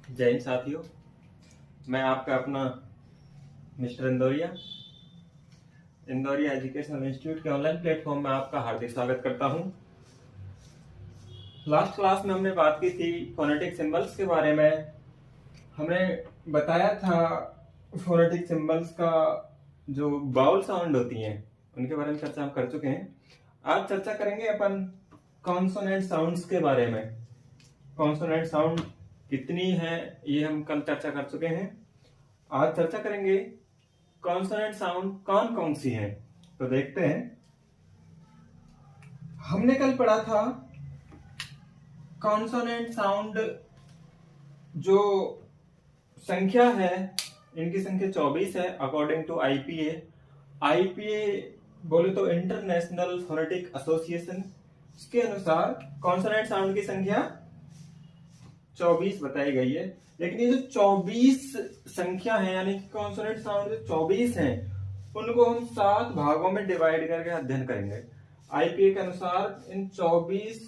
जय हिंद साथियों। मैं आपका अपना मिस्टर इंदौरिया एजुकेशनल इंस्टीट्यूट के ऑनलाइन प्लेटफॉर्म में आपका हार्दिक स्वागत करता हूं। लास्ट क्लास में हमने बात की थी फोनेटिक सिंबल्स के बारे में। हमने बताया था फोनेटिक सिंबल्स का जो बाउल साउंड होती हैं उनके बारे में चर्चा हम कर चुके हैं। आज चर्चा करेंगे अपन कॉन्सोनेंट साउंड्स के बारे में। कॉन्सोनेंट साउंड कितनी है ये हम कल चर्चा कर चुके हैं। आज चर्चा करेंगे कॉन्सोनेंट साउंड कौन कौन सी हैं। तो देखते हैं। हमने कल पढ़ा था कॉन्सोनेंट साउंड जो संख्या है, इनकी संख्या 24 है अकॉर्डिंग टू आईपीए। आईपीए बोले तो इंटरनेशनल फोनेटिक एसोसिएशन, इसके अनुसार कॉन्सोनेंट साउंड की संख्या 24 बताई गई है। लेकिन ये जो 24 संख्या है यानी कि कॉन्सोनेंट साउंड जो 24 हैं उनको हम 7 भागों में डिवाइड करके अध्ययन करेंगे। आईपीए के अनुसार इन 24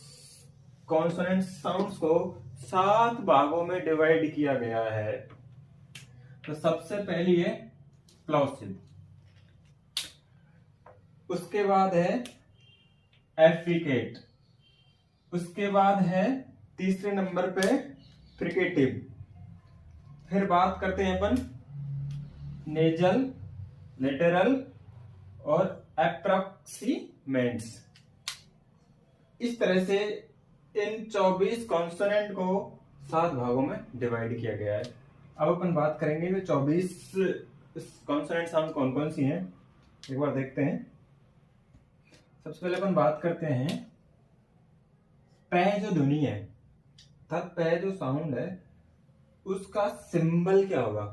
कॉन्सोनेंट साउंड्स को 7 भागों में डिवाइड किया गया है। तो सबसे पहली है प्लॉसिव, उसके बाद है एफ्रिकेट, उसके बाद है तीसरे नंबर पे फ्रिकेटिव। फिर बात करते हैं अपन नेजल, लेटरल और एप्रोक्सीमेंट्स। इस तरह से इन 24 कॉन्सोनेंट को 7 भागों में डिवाइड किया गया है। अब अपन बात करेंगे कि 24 कॉन्सोनेंट साउंड कौन कौन सी हैं, एक बार देखते हैं। सबसे पहले अपन बात करते हैं पै जो ध्वनि है, तब पै जो साउंड है उसका सिंबल क्या होगा,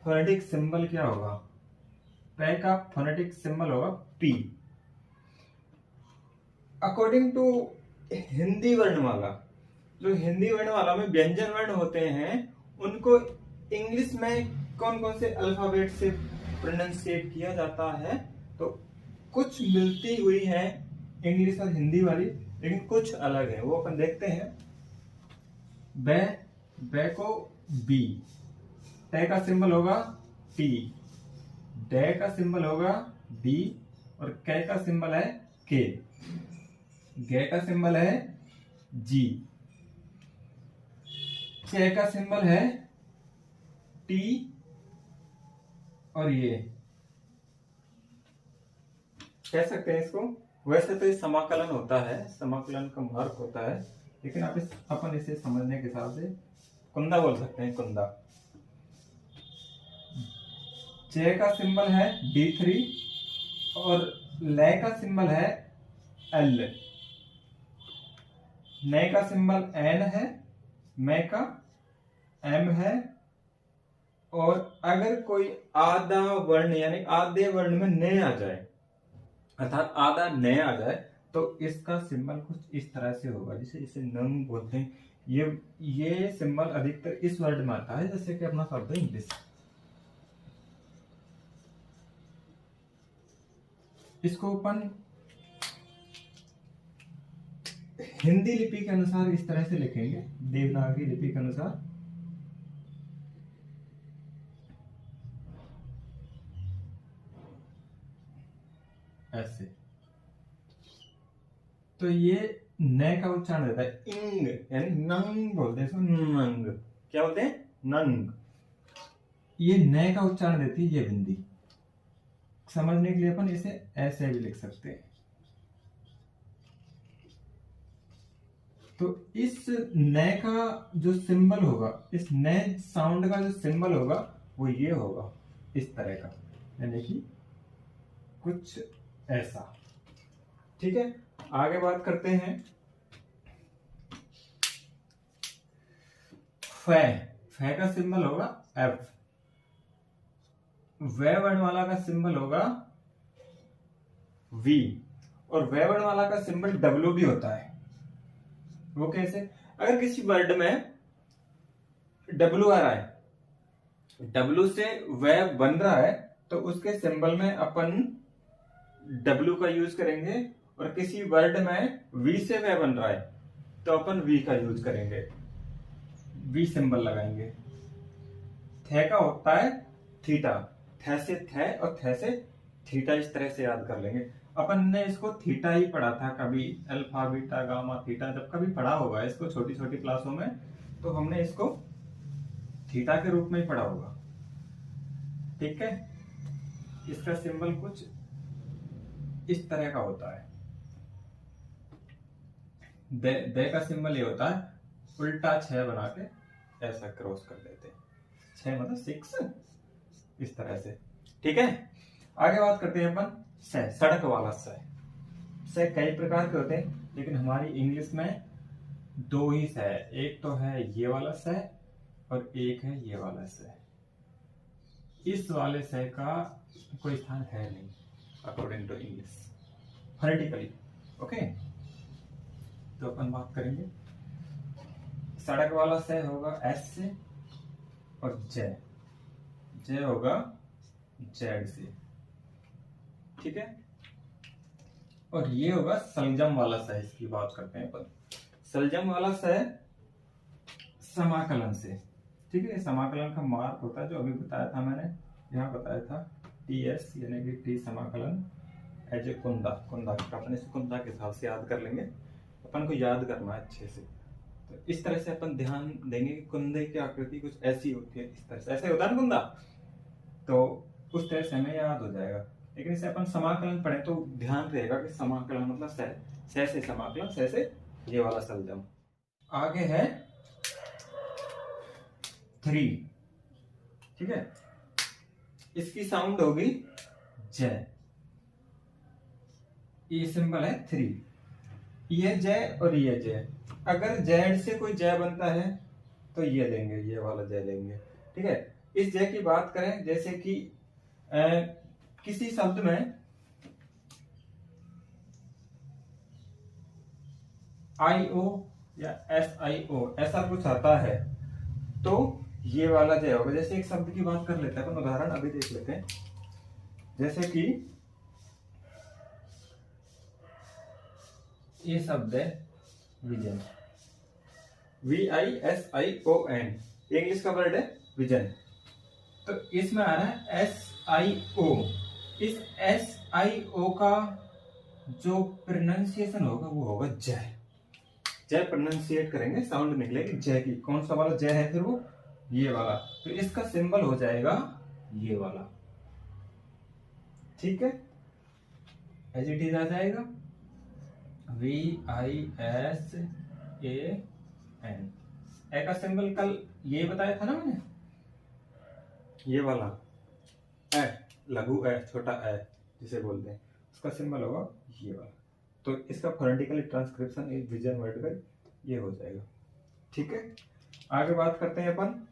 फोनेटिक सिंबल क्या होगा। पै का फोनेटिक सिंबल होगा पी। अकॉर्डिंग टू हिंदी वर्णमाला, जो हिंदी वर्णमाला में व्यंजन वर्ण होते हैं उनको इंग्लिश में कौन कौन से अल्फाबेट से प्रोनाउंसिएट किया जाता है, तो कुछ मिलती हुई है इंग्लिश और हिंदी वाली, लेकिन कुछ अलग है, वो अपन देखते हैं। बै, बै को बी, टे का सिंबल होगा टी, डे का सिंबल होगा डी और कै का सिंबल है के, गे का सिंबल है जी, चे का सिंबल है टी और ये कह सकते हैं इसको। वैसे तो ये समाकलन होता है, समाकलन का मार्क होता है, लेकिन अपन इसे समझने के हिसाब से कुंदा बोल सकते हैं, कुंदा। चे का सिंबल है D3 और ले का सिंबल है L, ने का सिंबल N है, मैं का M है, और अगर कोई आधा वर्ण यानी आधे वर्ण में ने आ जाए, अर्थात आधा ने आ जाए, तो इसका सिंबल कुछ इस तरह से होगा, जिसे इसे नंग बोलते हैं। ये सिंबल अधिकतर इस वर्ड में आता है, जैसे कि अपना शब्द है इंग्लिश। इसको अपन हिंदी लिपि के अनुसार इस तरह से लिखेंगे, देवनागरी लिपि के अनुसार। ऐसे तो ये न का उच्चारण रहता है इंग, यानी नंग बोलते हैं इसको, नंग। क्या बोलते हैं? नंग। ये न का उच्चारण देती है ये बिंदी। समझने के लिए अपन इसे ऐसे भी लिख सकते हैं। तो इस न का जो सिंबल होगा, इस न साउंड का जो सिंबल होगा वो ये होगा, इस तरह का, यानी कि कुछ ऐसा। ठीक है, आगे बात करते हैं फै। फै का सिंबल होगा F, वै वर्णमाला का सिंबल होगा V, और वै वर्णमाला का सिंबल W भी होता है। वो कैसे? अगर किसी वर्ड में W आ रहा है, W से वै बन रहा है, तो उसके सिंबल में अपन W का यूज करेंगे, और किसी वर्ड में V से वै बन रहा है तो अपन V का यूज करेंगे। वी सिंबल लगाएंगे। थे का होता है थीटा, थे से थे और थे से थीटा, इस तरह से याद कर लेंगे। अपन ने इसको थीटा ही पढ़ा था कभी, अल्फा बीटा गामा थीटा, जब कभी पढ़ा होगा इसको छोटी छोटी क्लासों में, तो हमने इसको थीटा के रूप में ही पढ़ा होगा। ठीक है, इसका सिंबल कुछ इस तरह का होता है। दे का सिंबल ये होता है, उल्टा 6 बना के ऐसा क्रॉस कर देते हैं, 6 मतलब 6, इस तरह से। ठीक है, आगे बात करते हैं अपन से, सड़क वाला से कई प्रकार के होते हैं, लेकिन हमारी इंग्लिश में 2 ही से है। एक तो है ये वाला से और एक है ये वाला से। इस वाले से का कोई स्थान है नहीं according to English phonetically. Okay, तो अपन बात करेंगे सड़क वाला से होगा एस से, और जे होगा जेड से। ठीक है, और ये होगा सलजम वाला से, इसकी बात करते हैं अपन। सलजम वाला से समाकलन से। ठीक है, समाकलन का मार्क होता है जो अभी बताया था मैंने, यहाँ बताया था टीएस, यानी कि टी समाकलन एज ए कुंदा। कुंदा का अपन इस कुंदा के हिसाब से याद कर लेंगे, अपन को याद करना है अच्छे से। तो इस तरह से अपन ध्यान देंगे कि कुंदे की आकृति कुछ ऐसी होती है, इस तरह से ऐसे होता है ना कुंदा, तो उस तरह से हमें याद हो जाएगा। लेकिन इसे अपन समाकलन पढ़े तो ध्यान रहेगा कि समाकलन मतलब से समाकलन, से ये वाला सलजम। आगे है 3। ठीक है, इसकी साउंड होगी जय, ये सिंबल है 3, ये जय और ये जय। अगर जेड से कोई जय बनता है तो ये लेंगे, ये वाला जय लेंगे। ठीक है, इस जय की बात करें जैसे कि किसी शब्द में IO या SIO ऐसा कुछ आता है तो ये वाला जय होगा। जैसे एक शब्द की बात कर लेते हैं अपन, उदाहरण अभी देख लेते हैं। जैसे कि ये शब्द है विजन, VISION, इंग्लिश का वर्ड है विजन। तो इसमें आ रहा है SIO। इस SIO का जो प्रोनाउंसिएशन होगा वो होगा जय। जय प्रोनाउंसिएट करेंगे, साउंड निकलेगी जय की। कौन सा वाला जय है फिर वो? ये वाला। तो इसका सिंबल हो जाएगा ये वाला। ठीक है, एज इट इज आ जाएगा VISAN। ए का सिंबल कल ये बताया था ना मैंने, ये वाला ए, लघु ए, छोटा ए जिसे बोलते हैं, उसका सिंबल होगा ये वाला। तो इसका फोनेटिकली ट्रांसक्रिप्शन इस विजन वर्ड का ये हो जाएगा। ठीक है, आगे बात करते हैं अपन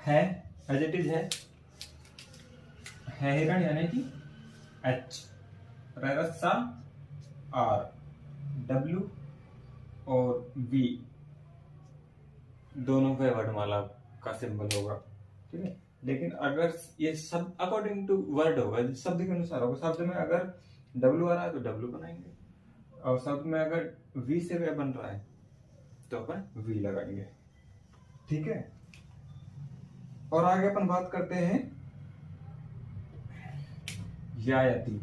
है, एज इट इज है हिरण यानी कि H, रस्सा R, W और V दोनों पे वर्णमाला का सिंबल होगा। ठीक है, लेकिन अगर ये सब अकॉर्डिंग टू वर्ड होगा, शब्द के अनुसार होगा। शब्द में अगर W आ रहा है तो W बनाएंगे, और शब्द में अगर V से वे बन रहा है तो अपन V लगाएंगे। ठीक है, और आगे अपन बात करते हैं यायति।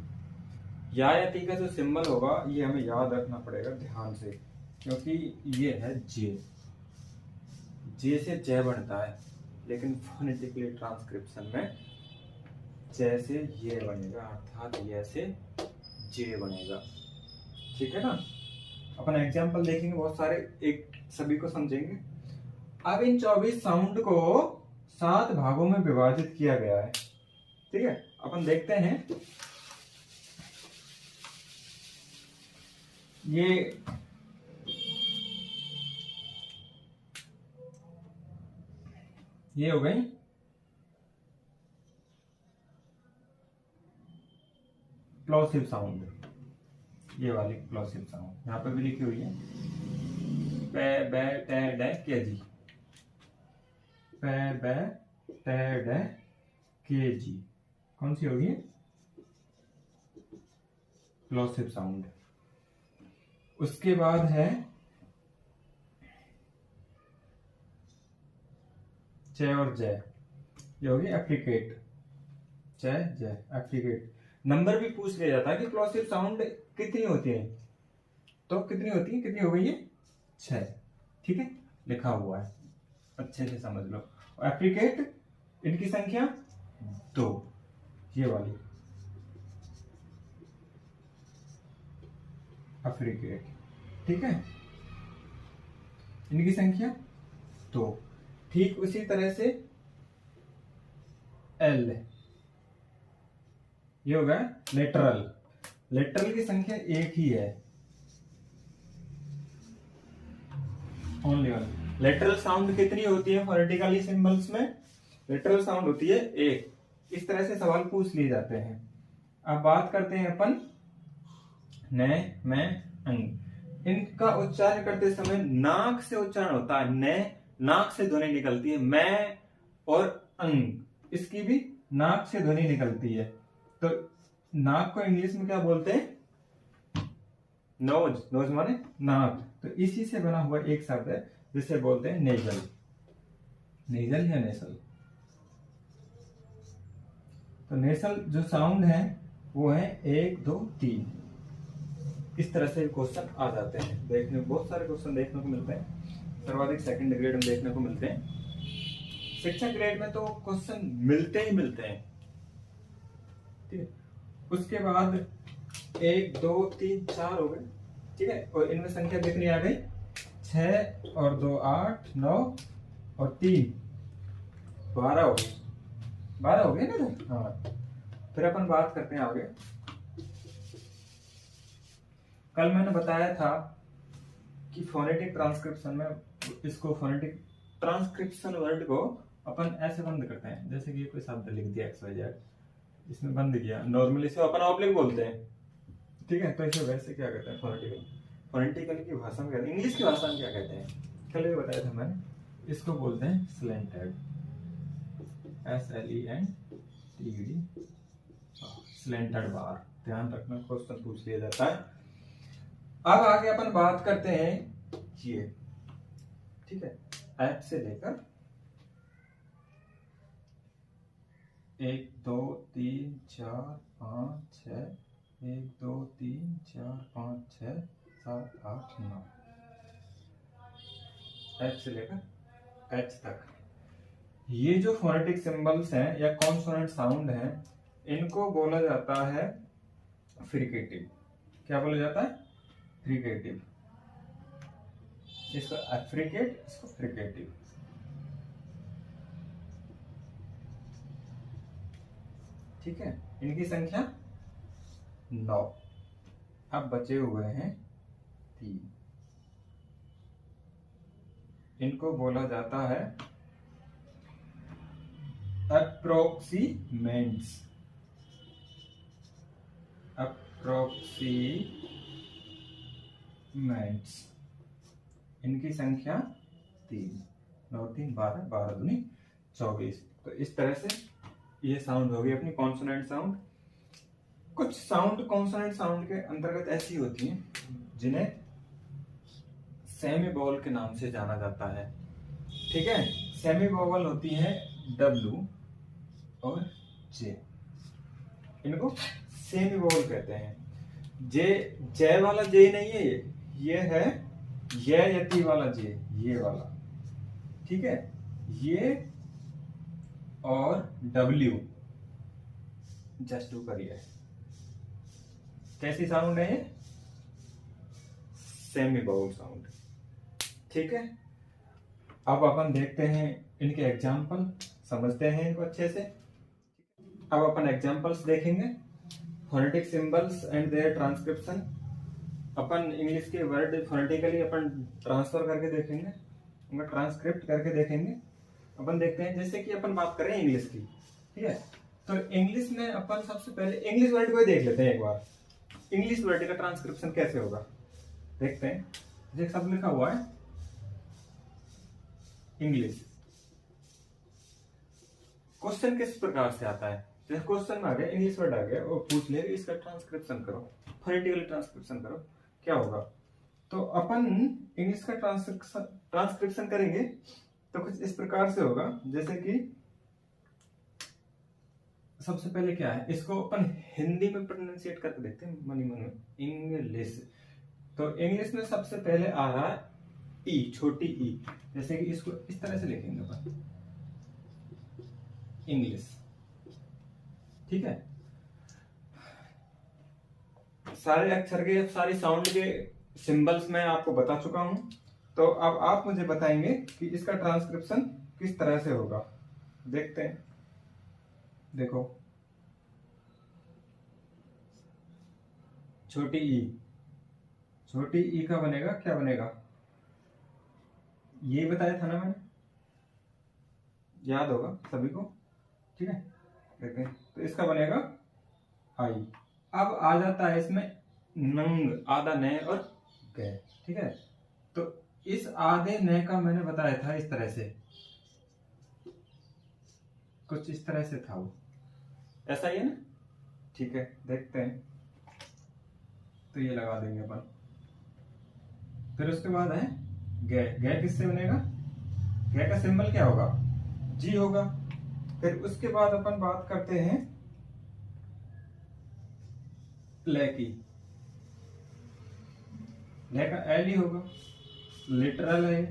यायति का जो सिंबल होगा ये हमें याद रखना पड़ेगा ध्यान से, क्योंकि ये है जे से जय बनता है, लेकिन फोनेटिकली ट्रांसक्रिप्शन में जय से ये बनेगा, अर्थात ये से जे बनेगा। ठीक है ना, अपन एग्जाम्पल देखेंगे बहुत सारे, एक सभी को समझेंगे। अब इन 24 साउंड को 7 भागों में विभाजित किया गया है। ठीक है, अपन देखते हैं। ये हो गई प्लॉसिव साउंड, ये वाली प्लॉसिव साउंड यहाँ पे भी लिखी हुई है, पे बे टे डे के जी, पे बे टे डे के जी। कौन सी होगी? Plosive sound. उसके बाद है च और जय, ये होगी एफ्रिकेट, च जय एफ्रिकेट। नंबर भी पूछ लिया जाता है कि प्लोसिव साउंड कितनी होती है, तो कितनी होती है, कितनी हो गई है 6, ठीक है, लिखा हुआ है, अच्छे से समझ लो। और एफ्रिकेट इनकी संख्या 2, ये वाली अफ्रीकेट, ठीक है, इनकी संख्या 2। ठीक उसी तरह से एल, ये होगा लेटरल, लेटरल की संख्या 1 ही है, ओनली वन। लेटरल साउंड कितनी होती है फोनेटिकली सिंबल्स में, लेटरल साउंड होती है 1। इस तरह से सवाल पूछ लिए जाते हैं। अब बात करते हैं अपन न, मैं, अंग। इनका उच्चारण करते समय नाक से उच्चारण होता है, न नाक से ध्वनि निकलती है, मैं और अंग इसकी भी नाक से ध्वनि निकलती है। तो नाक को इंग्लिश में क्या बोलते हैं, नोज, नोज माने नाक। तो इसी से बना हुआ एक शब्द है जिसे बोलते हैं नेजल, नेजल या नेसल। तो नेसल जो साउंड है वो है 1 2 3। इस तरह से क्वेश्चन आ जाते हैं, देखने बहुत सारे क्वेश्चन देखने को मिलते हैं, सर्वाधिक सेकंड ग्रेड में देखने को मिलते हैं। शिक्षक ग्रेड में तो क्वेश्चन मिलते ही मिलते हैं, ठीक है। उसके बाद 1 2 3 4 हो गए, ठीक है, और इनमें संख्या कितनी आ गई, 6 और 2 8 9 और 3 12 हो गए, 12 हो गए ना। हाँ, फिर अपन बात करते हैं आगे। कल मैंने बताया था कि फोनेटिक ट्रांसक्रिप्शन में इसको, फोनेटिक ट्रांसक्रिप्शन वर्ड को अपन ऐसे बंद करते हैं, जैसे कि कोई शब्द लिख दिया XYZ, इसमें बंद किया, नॉर्मली इसे अपन ऑब्लिक बोलते हैं, ठीक है। तो इसे वैसे क्या कहते हैं फोनेटिकल, फोनेटिकल की भाषा में कहते हैं, इंग्लिश की भाषा में क्या कहते हैं, कल ये बताया था मैंने, इसको बोलते हैं स्लैंटेड, SLENTED, स्लैंटेड बार। ध्यान रखना, क्वेश्चन पूछ लिया जाता है। अब आगे अपन बात करते हैं ये, ठीक है, एफ से लेकर 1 2 3 4 5 6, 1 2 3 4 5 6 7 8 9, एफ से लेकर एच तक। ये जो फोनेटिक सिंबल्स हैं या कॉन्सोनेंट साउंड हैं, इनको बोला जाता है फ्रिकेटिव। क्या बोला जाता है, फ्रिकेटिव। इसको एफ्रिकेट, इसको फ्रिकेटिव, ठीक है। इनकी संख्या 9। अब बचे हुए हैं 3, इनको बोला जाता है अप्रोक्सीमेंट्स, अप्रोक्सीमेंट्स। इनकी संख्या 3, 9 3 12, 12 दूनी 24। तो इस तरह से ये साउंड होगी अपनी कॉन्सोनेंट साउंड। कुछ साउंड कॉन्सोनेंट साउंड के अंतर्गत ऐसी होती हैं जिन्हें सेमी वोवल के नाम से जाना जाता है, ठीक है। सेमी वोवल होती है W और J, इनको सेमी वोवल कहते हैं। जय वाला J नहीं है, ये है यति वाला J, ये वाला, ठीक है। ये और W जस्ट टू करिए, कैसी साउंड है ये, सेमी वोवल साउंड, ठीक है। अब अपन देखते हैं इनके एग्जाम्पल, समझते हैं इनको अच्छे से। अब अपन एग्जाम्पल्स देखेंगे, phonetic symbols and their transcription. अपन इंग्लिश के वर्ड फोनेटिकली अपन ट्रांसफर करके देखेंगे, उनका ट्रांसक्रिप्ट करके देखेंगे। अपन देखते हैं, जैसे कि अपन बात करें इंग्लिश की, ठीक है। तो इंग्लिश में अपन सबसे पहले इंग्लिश वर्ड को ही देख लेते हैं एक बार, इंग्लिश वर्ड का ट्रांसक्रिप्शन कैसे होगा देखते हैं। एक शब्द लिखा हुआ है इंग्लिश, क्वेश्चन किस प्रकार से आता है, जैसे क्वेश्चन में आ गया, इंग्लिश वर्ड आ गया, और पूछ ले इसका ट्रांसक्रिप्शन करो, फोनेटिकली ट्रांसक्रिप्शन करो, क्या होगा? तो अपन इंग्लिश का ट्रांसक्रिप्शन करेंगे तो कुछ इस प्रकार से होगा, जैसे कि सबसे पहले क्या है, इसको अपन हिंदी में प्रोनाउंसिएट करके देखते हैं मन में, इंग्लिश। तो इंग्लिश में सबसे पहले आ रहा है ई, छोटी ई, जैसे कि इसको इस तरह से लिखेंगे अपन, इंग्लिश। ठीक है, सारे अक्षर के, सारी साउंड के सिंबल्स मैं आपको बता चुका हूं। तो अब आप मुझे बताएंगे कि इसका ट्रांसक्रिप्शन किस तरह से होगा। देखते हैं, देखो छोटी ई, छोटी ई का बनेगा, क्या बनेगा, ये बताया था ना मैंने, याद होगा सभी को। ठीक है, देखते हैं, तो इसका बनेगा आई। अब आ जाता है इसमें नंग, आधा नय और गय। ठीक है, तो इस आधे नय का मैंने बताया था इस तरह से, कुछ इस तरह से था वो, ऐसा ही है ना। ठीक है, देखते हैं, तो ये लगा देंगे अपन। फिर उसके बाद है गय। गय किससे बनेगा, गय का सिंबल क्या होगा, जी होगा। फिर उसके बाद अपन बात करते हैं ले की, ले का एल ही होगा, लिटरल है,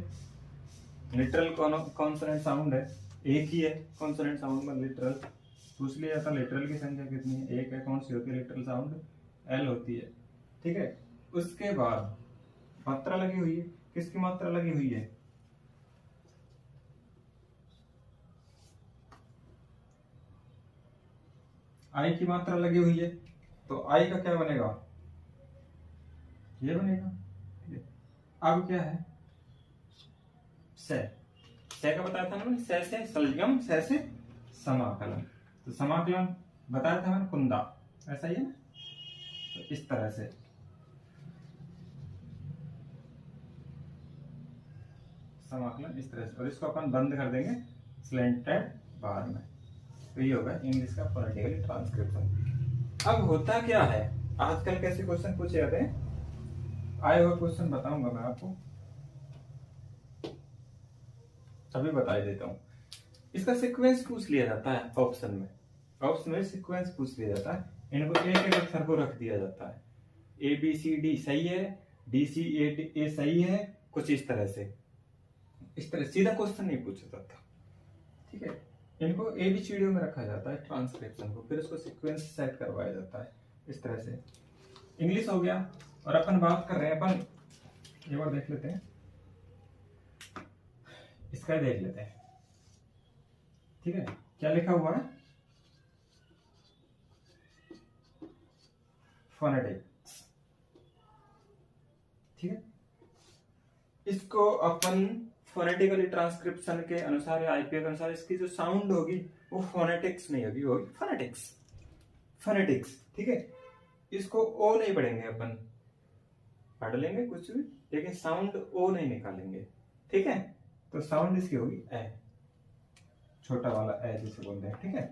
लिटरल कॉन्सोनेंट साउंड है, एक ही है कॉन्सोनेंट साउंड में लिटरल। पूछ लिया जाता लिटरल की संख्या कितनी है, एक है, कौन सी होती है लिटरल साउंड, एल होती है। ठीक है, उसके बाद मात्रा लगी हुई है, किसकी मात्रा लगी हुई है, आई की मात्रा लगी हुई है। तो आई का क्या बनेगा, ये बनेगा। अब क्या है, से का बताया था ना, से सलगम, से समाकलन। तो समाकलन बताया था मैंने, कुंदा, ऐसा ही है ना। तो इस तरह से समाकलन इस तरह से, और इसको अपन बंद कर देंगे स्लैंटेड बार में। तो ये होगा इंग्लिश का फोनेटिकली ट्रांसक्रिप्शन। अब होता क्या है, आजकल कैसे क्वेश्चन पूछे जाते हैं, आए हुए क्वेश्चन बताऊंगा मैं आपको, अभी बता देता हूं। इसका सीक्वेंस पूछ लिया जाता है ऑप्शन में, ऑप्शन में सीक्वेंस पूछ लिया जाता है। इनको एक एक अक्षर को रख दिया जाता है, ए बी सी डी सही है, डी सी ए सही है, कुछ इस तरह से, इस तरह सीधा क्वेश्चन नहीं पूछा जाता। ठीक है, इनको एबीसीडी में रखा जाता है ट्रांसक्रिप्शन को, फिर उसको सीक्वेंस सेट करवाया जाता है इस तरह से। इंग्लिश हो गया, और अपन बात कर रहे हैं, अपन एक बार देख लेते हैं, इसका देख लेते हैं। ठीक है, क्या लिखा हुआ है, फोनेटिक्स। ठीक है, इसको अपन फोनेटिकली ट्रांसक्रिप्शन के अनुसार या आईपीए के अनुसार इसकी जो साउंड होगी वो फोनेटिक्स नहीं होगी, होगी फोनेटिक्स, फोनेटिक्स। ठीक है, इसको ओ नहीं पढ़ेंगे अपन, पढ़ लेंगे कुछ भी, लेकिन साउंड ओ नहीं निकालेंगे। ठीक है, तो साउंड इसकी होगी ए, छोटा वाला ए जिसे बोलते हैं। ठीक है,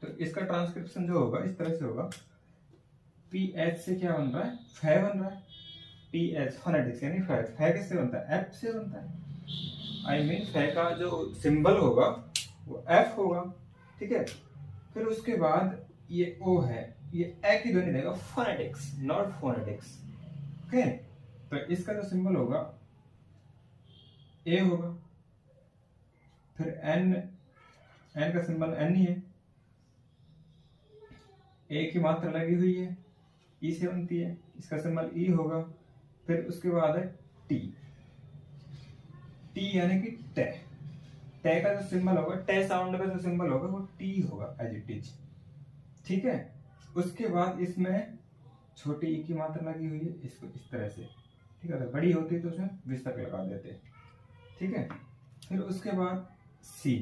तो इसका ट्रांसक्रिप्शन जो होगा इस तरह से होगा, पी एच से क्या बन रहा है, फै बन रहा है, पी एच फोनेटिक्स यानी फै। फै किससे बनता है, एफ से बनता है। आई मीन फै का जो सिंबल होगा वो एफ होगा। ठीक है, फिर उसके बाद ये ओ है, ये ए की ध्वनि देगा, फोनेटिक्स नॉट फोनेटिक्स। ओके, तो इसका जो सिंबल होगा ए होगा, फिर एन, एन का सिंबल एन ही है, ए की मात्रा लगी हुई है, ई से बनती है, इसका सिंबल ई होगा। फिर उसके बाद है टी, टी यानी कि टे, टे का जो सिंबल होगा, टे साउंड का जो सिंबल होगा वो टी होगा एज इट इज। ठीक है, उसके बाद इसमें छोटी ई की मात्रा लगी हुई है, इसको इस तरह से। ठीक है, बड़ी होती तो उसमें विस्तक लगा देते। ठीक है, फिर उसके बाद सी,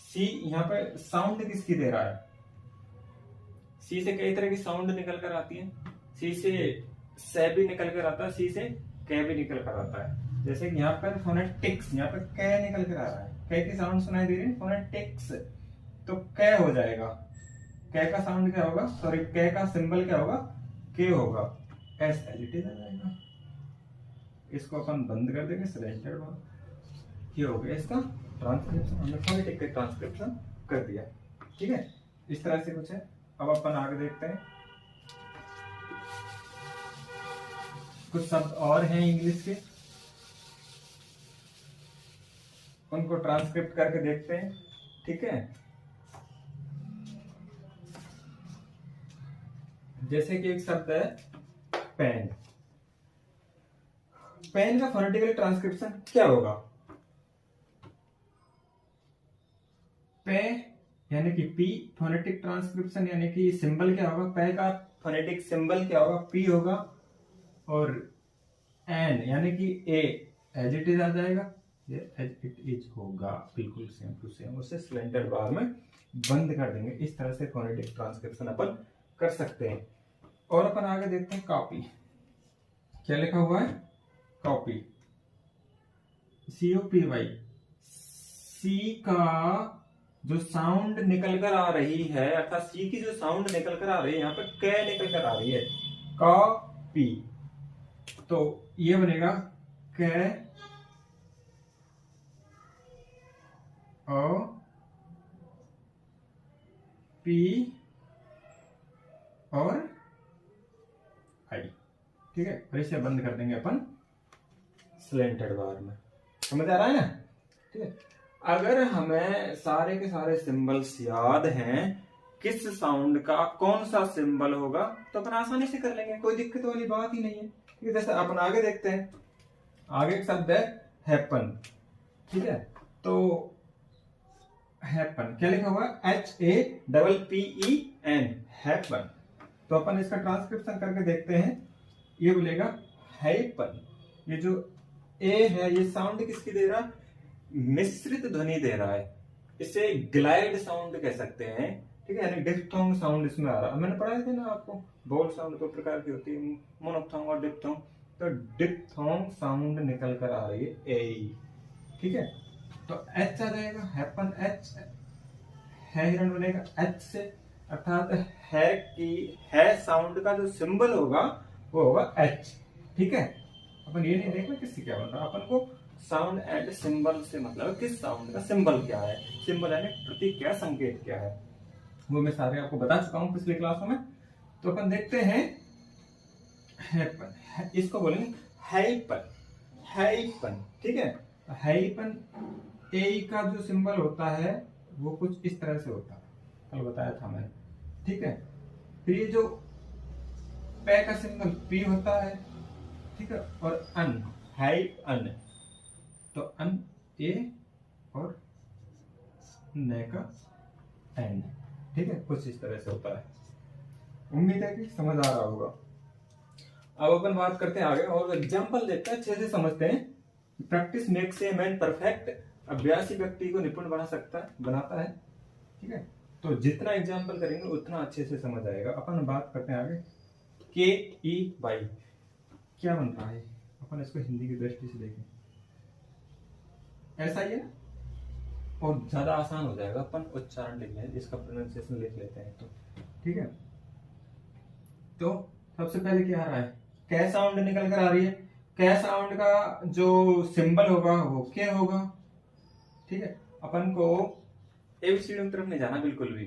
सी यहाँ पे साउंड किसकी दे रहा है, सी से कई तरह की साउंड निकल कर आती है, सी से भी निकल कर आता है, सी से कै भी निकल कर आता है। जैसे कि यहाँ पर फोनेटिक्स, यहाँ पर कै निकल कर आ रहा है, कै की साउंड सुनाई दे रही है, फोनेटिक्स। तो कै हो जाएगा। कै का साउंड क्या होगा, सॉरी कै का सिंबल क्या होगा, के होगा। एस एज इट इज आ जाएगा। इसको अपन बंद कर देंगे, सिलेंडर वाला। ये हो गया इसका ट्रांसक्रिप्शन, हमने फोनेटिक का ट्रांसक्रिप्शन कर दिया। ठीक है, इस तरह से कुछ है। अब अपन आगे देखते हैं, कुछ शब्द और हैं इंग्लिश के, उनको ट्रांसक्रिप्ट करके देखते हैं। ठीक है, जैसे कि एक शब्द है पेन। पेन का फोनेटिकल ट्रांसक्रिप्शन क्या होगा, पे यानी कि पी, फोनेटिक ट्रांसक्रिप्शन यानी कि सिंबल क्या होगा, पे का फोनेटिक सिंबल क्या होगा, पी होगा। और एन यानी कि ए एज इट इज आ जाएगा, ये एज इट इज होगा, बिल्कुल सेम टू सेम। उसे सिलेंडर बार में बंद कर देंगे। इस तरह से फोनेटिक ट्रांसक्रिप्शन अपन कर सकते हैं। और अपन आगे देखते हैं कॉपी। क्या लिखा हुआ है, कॉपी, COPY। सी का जो साउंड निकल कर आ रही है, अर्थात सी की जो साउंड निकल कर आ रही है, यहाँ पे कै निकल कर आ रही है, कॉपी। तो ये बनेगा कै ओ पी और आई। ठीक है, और इसे बंद कर देंगे अपन सिलेंडर बार में। समझ आ रहा है ना। ठीक है, अगर हमें सारे के सारे सिंबल्स याद हैं, किस साउंड का कौन सा सिंबल होगा, तो अपन आसानी से कर लेंगे, कोई दिक्कत वाली बात ही नहीं है। ठीक है, जैसे अपन आगे देखते हैं, आगे एक शब्द है हैपन। ठीक है, तो हैपन क्या लिखा हुआ, HAPPEN, हैपन। तो अपन इसका ट्रांसक्रिप्शन करके देखते हैं। ये बोलेगा हैपन। ये जो ए है, ये साउंड किसकी दे रहा, मिश्रित ध्वनि दे रहा है। इसे ग्लाइड साउंड कह सकते हैं। ठीक है, यानी डिप्थोंग साउंड इसमें आ रहा है। मैंने पढ़ाया था ना आपको, बोल साउंड दो प्रकार की होती है, मोनोप्थोंग और डिप्थोंग। तो डिप्थोंग साउंड निकल कर आ रही है ए। ठीक है, तो एच आ जाएगा, हैपन एच, है हिरण बनेगा एच से, अर्थात है की है साउंड का जो सिंबल होगा वो होगा एच। ठीक है, अपन ये नहीं देखना किससे क्या बन रहा, अपन को साउंड एंड सिंबल से मतलब किस साउंड का सिंबल क्या है, सिंबल यानी प्रतीक क्या, संकेत क्या है, वो मैं सारे आपको बता चुका हूं पिछले क्लासों में। तो अपन देखते हैं हैपन, इसको बोलेंगे हाइपन, हाइपन। ठीक है, हाइपन ए का जो सिंबल होता है वो कुछ इस तरह से होता है, कल बताया था मैंने। ठीक है, फिर ये जो पे का सिंबल पी होता है। ठीक है, और अन, हाइप अन, तो अन ए और न का एन। ठीक है, कुछ इस तरह से होता है। उम्मीद है कि समझ आ रहा होगा। अब अपन बात करते हैं आगे और एग्जाम्पल देखते हैं, अच्छे से समझते हैं। Practice makes a man perfect, अभ्यासी व्यक्ति को निपुण बनाता है। ठीक है, तो जितना एग्जाम्पल करेंगे उतना अच्छे से समझ आएगा। अपन बात करते हैं आगे, KEY क्या बन रहा है, अपन इसको हिंदी की दृष्टि से देखें, ऐसा ही है ना, और ज्यादा आसान हो जाएगा। अपन उच्चारण लिख लें, इसका प्रोनाउंसिएशन लिख लेते हैं तो। ठीक है, तो सबसे पहले क्या आ रहा है, कै साउंड निकल कर आ रही है। कै साउंड का जो सिंबल होगा वो क्या होगा। ठीक है, अपन को एबीसीडी की तरफ नहीं जाना बिल्कुल भी।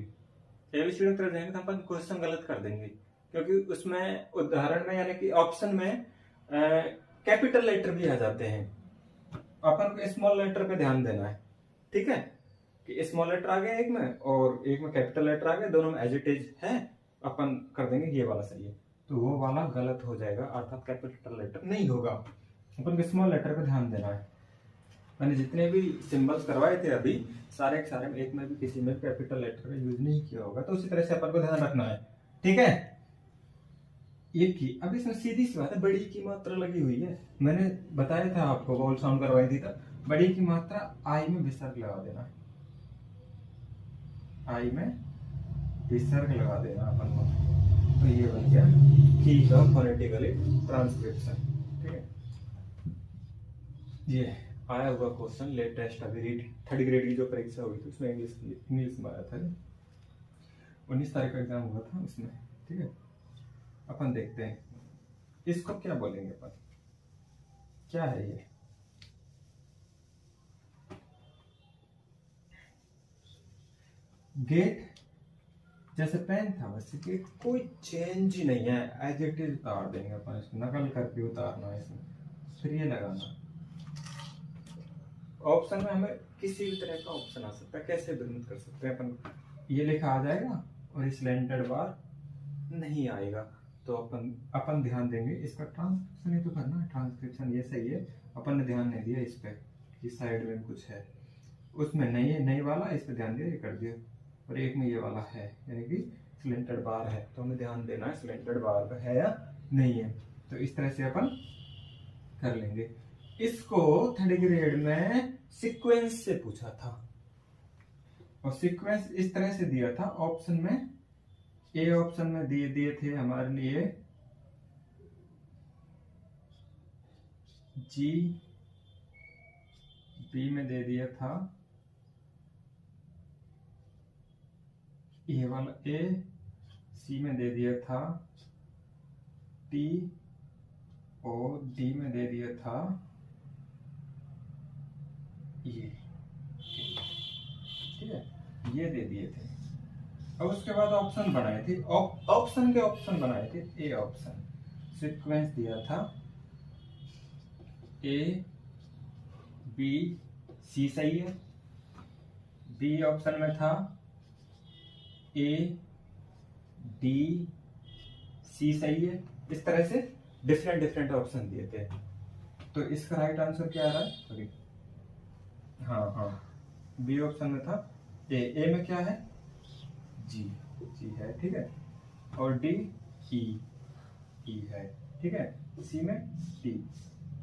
एबीसीडी की तरफ जाएंगे तो अपन क्वेश्चन गलत कर देंगे, क्योंकि उसमें उदाहरण में यानी कि ऑप्शन में कैपिटल लेटर भी आ जाते हैं। अपन को स्मॉल लेटर पे ध्यान देना है। ठीक है, कि स्मॉल लेटर आ गया एक में और एक में कैपिटल लेटर आ गया, दोनों में एज इट इज है, अपन कर देंगे ये वाला सही है, तो वो वाला गलत हो जाएगा, अर्थात कैपिटल लेटर नहीं होगा। अपन को स्मॉल लेटर पे ध्यान देना है। मैंने जितने भी सिंबल्स करवाए थे अभी, सारे के सारे में एक में भी किसी में कैपिटल लेटर का यूज नहीं किया होगा, तो उसी तरह से अपन को ध्यान रखना है। ठीक है, एक की अब इसमें सीधी सी बात है, बड़ी की मात्रा लगी हुई है। मैंने बताया था आपको, वॉवल साउंड करवाई थी, तो बड़ी की मात्रा आई में विसर्ग लगा देना, आई में विसर्ग लगा देना अपन को, तो ये बन गया की का फोनेटिकली ट्रांसक्रिप्शन। ठीक है, ये आया हुआ क्वेश्चन लेटेस्ट अभी 3rd ग्रेड की जो परीक्षा हुई थी उसमें इंग्लिश में आया था। 19 तारीख का एग्जाम हुआ था उसमें। ठीक है, अपन देखते हैं इसको क्या बोलेंगे अपन, क्या है ये। गेट जैसे पेन था वैसे गेट, कोई चेंज ही नहीं है, एज इट इज उतार देंगे अपन इसको, नकल करके उतारना है इसमें, फिर ये लगाना। ऑप्शन में हमें किसी भी तरह का ऑप्शन आ सकता है, कैसे भी कर सकते हैं अपन। ये लिखा आ जाएगा और स्लैंटेड बार नहीं आएगा, तो अपन ध्यान देंगे इसका ट्रांसक्रिप्शन ही तो करना है। ट्रांसक्रिप्शन ये सही है, अपन ने ध्यान नहीं दिया इस पे कि साइड में कुछ है, उसमें नहीं है, नहीं वाला इस पे ध्यान दिया, ये कर दिया। और एक में ये वाला है यानी कि स्लैंटेड बार है, तो हमें ध्यान देना है स्लैंटेड बार पे है या नहीं है। तो इस तरह से अपन कर लेंगे। इसको 3rd ग्रेड में सीक्वेंस से पूछा था, और सीक्वेंस इस तरह से दिया था ऑप्शन में। ए ऑप्शन में दिए थे हमारे लिए जी, बी में दे दिया था ये वाला ए, सी में दे दिया था टी, और डी में दे दिया था ये। ठीक है, ये दे दिए थे। अब उसके बाद ऑप्शन बनाए थे, ऑप्शन के ऑप्शन बनाए थे। ए ऑप्शन सीक्वेंस दिया था ए बी सी, सही है। बी ऑप्शन में था ए डी सी, सही है। इस तरह से डिफरेंट ऑप्शन दिए थे। तो इसका राइट आंसर क्या आ रहा है? सॉरी, हाँ, बी ऑप्शन में था ए में क्या है? जी है, ठीक है। और डी ई है, ठीक है। सी में टी।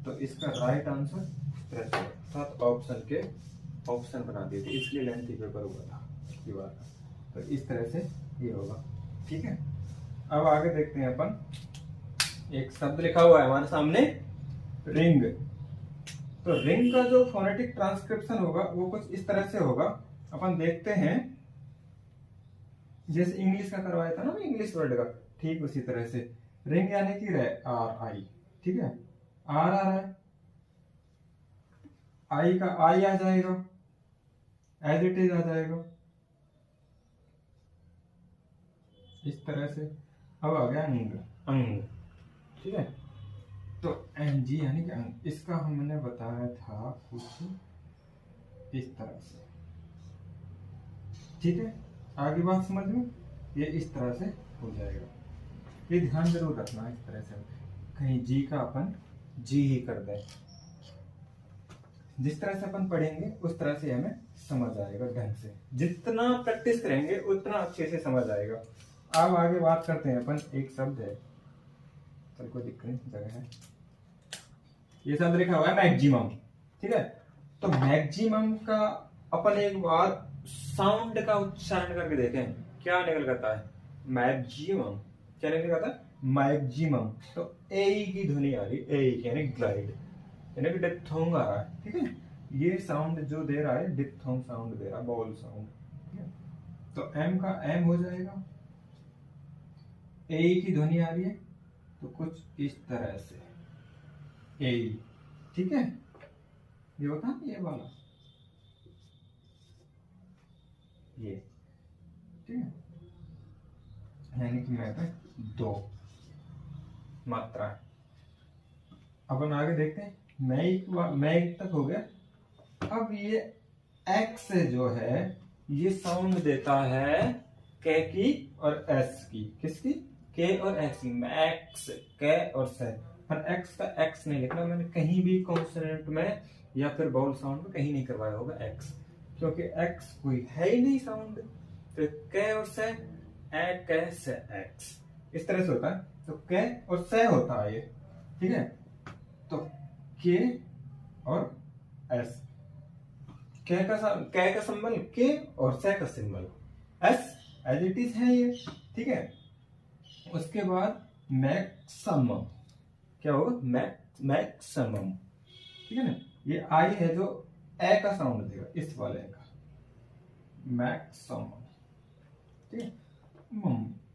तो इसका राइट आंसर सात ऑप्शन के ऑप्शन बना दिए थे, इसलिए लेंथी पेपर हुआ था की बार। तो इस तरह से ये होगा, ठीक है। अब आगे देखते हैं अपन। एक शब्द लिखा हुआ है हमारे सामने, रिंग। तो रिंग का जो फोनेटिक ट्रांसक्रिप्शन होगा वो कुछ इस तरह से होगा। अपन देखते हैं, जैसे इंग्लिश का करवाया था ना, इंग्लिश वर्ड का, ठीक उसी तरह से रिंग यानी कि आर आई, ठीक है। आर आ रहा है, आई का आई आ जाएगा, एज इट इज आ जाएगा इस तरह से। अब आ गया अंग, ठीक है। तो एन जी यानी कि अंग, इसका हमने बताया था कुछ इस तरह से, ठीक है। आगे बात समझ में, ये इस तरह से हो जाएगा। ये ध्यान जरूर रखना, इस तरह से कहीं जी का अपन जी ही कर दें। जिस तरह से अपन पढ़ेंगे उस तरह से हमें समझ आएगा ढंग से। जितना प्रैक्टिस करेंगे उतना अच्छे से समझ आएगा। अब आगे बात करते हैं अपन। एक शब्द है, चल कोई दिक्कत नहीं, जगह है। ये शब्द लिखा हुआ है मैक्सिमम, ठीक है। तो मैक्सिमम का अपन एक बार साउंड का उच्चारण करके देखें, क्या निकल करता है? मैक्सिमम। क्या निकल करता है? मैक्सिमम। तो ए की ध्वनि आ रही, ए यानी ग्लाइड, यानी कि डिप्थोंग आ रहा है, ठीक है। ये साउंड जो दे रहा है डिप्थोंग साउंड दे रहा है, बॉल साउंड, ठीक है। तो एम का एम हो जाएगा, ए की ध्वनि आ रही है तो कुछ इस तरह से ए, ठीक है। ये होता है ये वाला, ये, ठीक है। यानी कि मैं दो मात्रा। अपन आगे देखते हैं। मैं एक तक हो गया। अब ये एक्स जो है ये साउंड देता है के की और एस की। किसकी? के और एक्स की। मैक्स, के और से। पर एक्स का एक्स नहीं लिखना, मैंने कहीं भी कॉन्सोनेंट में या फिर बाउल साउंड में कहीं नहीं करवाया होगा एक्स, क्योंकि एक्स कोई है ही नहीं साउंड। तो के और से, ए के से एक्स, इस तरह से होता है। तो के और से होता है ये, ठीक है। तो के और एस, के का सिंबल के और से का symbol S, as it is है ये, ठीक है। उसके बाद मैक्सिमम क्या होगा? मैक्सिमम, ठीक है ना। ये आई है जो ए का साउंड देगा, इस वाले का, मैक्सिमम, ठीक है।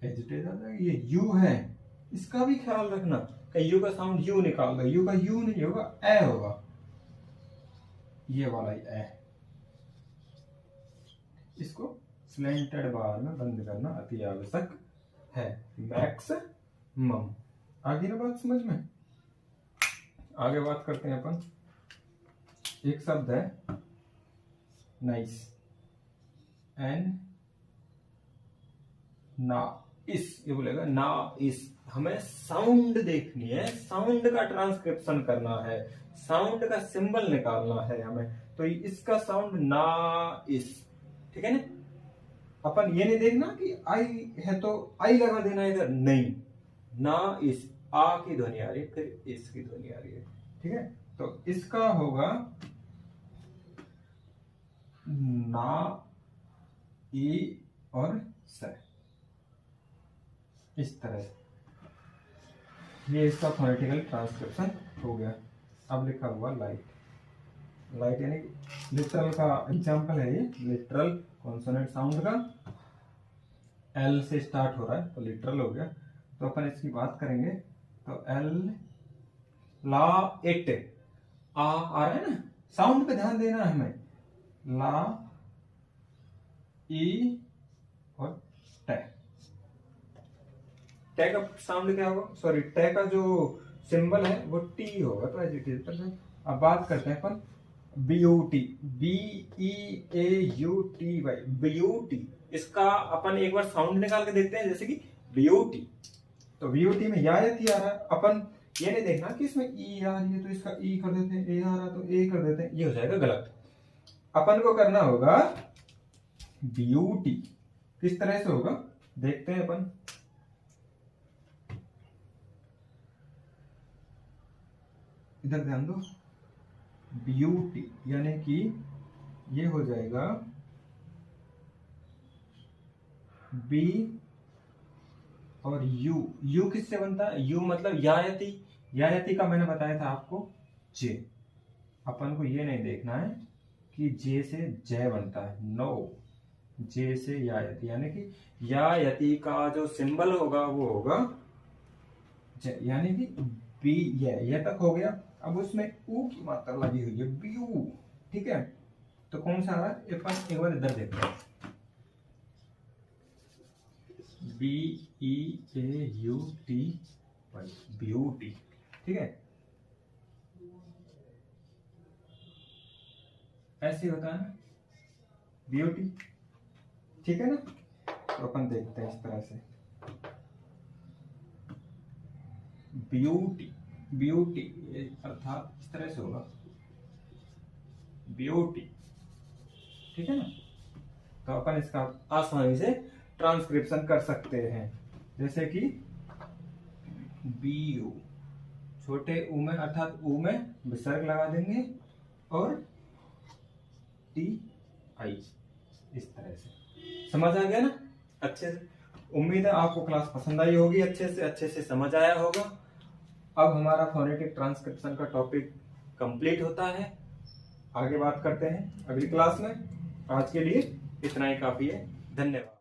एजिटेट, ये यू है, इसका भी ख्याल रखना कि यू का साउंड यू निकाल दो, यू का यू नहीं होगा, ए होगा, ये वाला ए। इसको स्लैंटेड बार में बंद करना अति आवश्यक है। मैक्सिमम, आगे ना बात समझ में। आगे बात करते हैं अपन, एक शब्द है नाइस, एन ना इस, ये बोलेगा ना इस। हमें साउंड देखनी है, साउंड का ट्रांसक्रिप्शन करना है, साउंड का सिंबल निकालना है हमें। तो इसका साउंड ना इस, ठीक है ना। अपन ये नहीं देखना कि आई है तो आई लगा देना इधर, नहीं, ना इस, आ की ध्वनि आ रही है, फिर इस की ध्वनि आ रही है, ठीक है। तो इसका होगा ना ई और स, इस तरह से। ये इसका फोनेटिकल ट्रांसक्रिप्शन हो गया। अब लिखा हुआ लाइट, लाइट यानी लिटरल का एग्जांपल है ये, लिटरल कॉन्सोनेंट साउंड का, एल से स्टार्ट हो रहा है तो लिटरल हो गया। तो अपन इसकी बात करेंगे तो एल, ला इट, आ रहा है ना, साउंड पे ध्यान देना है हमें, ला ई और टे। टे का साउंड क्या होगा, सॉरी टे का जो सिंबल है वो टी होगा, तो एजिटेट। अब बात करते हैं अपन ब्यूटी, BEAUTY, ब्यूटी। इसका अपन एक बार साउंड निकाल के देखते हैं, जैसे कि ब्यूटी। तो ब्यूटी में या यति आ रहा है, अपन ये नहीं देखना कि इसमें ई आ रही है तो इसका ई कर देते हैं, ए आ रहा तो ए कर देते हैं, ये हो जाएगा गलत। अपन को करना होगा ब्यूटी। किस तरह से होगा देखते हैं अपन। इधर ध्यान दो, ब्यूटी यानी कि ये हो जाएगा बी और यू। यू किससे बनता है, यू मतलब यायति, यायति का मैंने बताया था आपको जे। अपन को ये नहीं देखना है कि जे से जय बनता है, नो, जे से यायति, यानी कि यायति का जो सिंबल होगा वो होगा जय, यानी कि बी, ये तक हो गया। अब उसमें ऊ की मात्रा लगी हुई है, ब्यू, ठीक है। तो कौन सा आ रहा है, अपन एक बार इधर देखते हैं, BEAUTY, ब्यूटी, ठीक है। ऐसे होता है ना ब्यूटी, ठीक है ना। तो अपन देखते हैं इस तरह से, ब्यूटी, ब्यूटी अर्थात इस तरह से होगा ब्यूटी, ठीक है ना। तो अपन इसका आसानी से ट्रांसक्रिप्शन कर सकते हैं, जैसे कि BU, छोटे ऊ में अर्थात ऊ में विसर्ग लगा देंगे और TI, इस तरह से। समझ आ गया ना अच्छे से। उम्मीद है आपको क्लास पसंद आई होगी, अच्छे से समझ आया होगा। अब हमारा फोनेटिक ट्रांसक्रिप्शन का टॉपिक कंप्लीट होता है, आगे बात करते हैं अगली क्लास में। आज के लिए इतना ही काफी है, धन्यवाद।